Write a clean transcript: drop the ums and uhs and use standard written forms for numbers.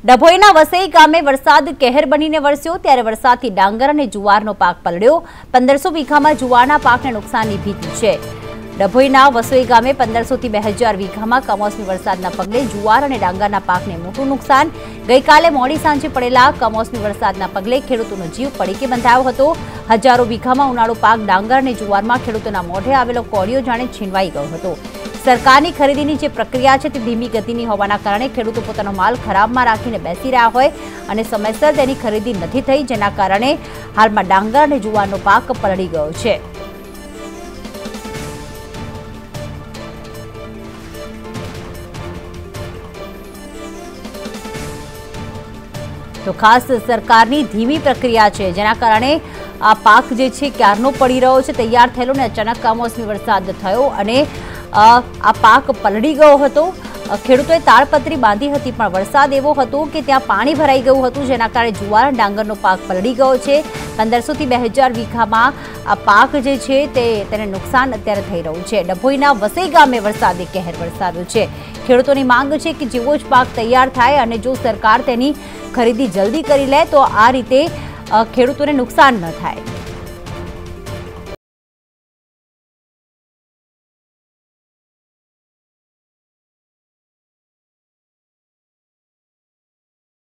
ડભોઈના વસઈ ગામે વરસાદ કહેર બનીને વરસ્યો ત્યારે વરસાદથી ડાંગર અને જુવારનો પાક પલળ્યો। 1500 વીઘામાં જુવારના પાકને નુકસાનની ભીતિ છે। ડભોઈના વસઈ ગામે 1500 થી 2000 વીઘામાં કમોસમી વરસાદના પગલે જુવાર અને ડાંગરના પાકને મોટું નુકસાન। ગઈકાલે મોડી સાંજે પડેલા કમોસમી વરસાદના પગલે ખેડૂતોનો જીવ પડીકે બંધાયો હતો। હજારો વીઘામાં ઉનાળુ પાક ડાંગર અને જુવારમાં ખેડૂતોના મોઢે આવેલો કોળિયો જાણે છીનવાઈ ગયો હતો। સરકારની ખરીદીની જે પ્રક્રિયા છે તે ધીમી ગતિની હોવાના કારણે ખેડૂતો પોતાનો માલ ખરાબમાં રાખીને બેસી રહ્યા હોય અને સમયસર તેની ખરીદી નથી થઈ, જેના કારણે હાલમાં ડાંગર અને જુવારનો પાક પલળી ગયો છે। તો ખાસ સરકારની ધીમી પ્રક્રિયા છે, જેના કારણે આ પાક જે છે ક્યારનો પડી રહ્યો છે, તૈયાર થયેલો ને અચાનક કમોસમી વરસાદ થયો અને આ પાક પલળી ગયો હતો। ખેડૂતોએ તાળપત્રી બાંધી હતી, પણ વરસાદ એવો હતો કે ત્યાં પાણી ભરાઈ ગયું હતું, જેના કારણે જુવાર અને ડાંગરનો પાક પલળી ગયો છે। 1500 થી 2000 વીઘામાં આ પાક જે છે તેને નુકસાન અત્યારે થઈ રહ્યું છે। ડભોઈના વસઈ ગામે વરસાદે કહેર વરસાવ્યો છે। ખેડૂતોની માંગ છે કે જેવો જ પાક તૈયાર થાય અને જો સરકાર તેની ખરીદી જલ્દી કરી લે તો આ રીતે ખેડૂતોને નુકસાન ન થાય।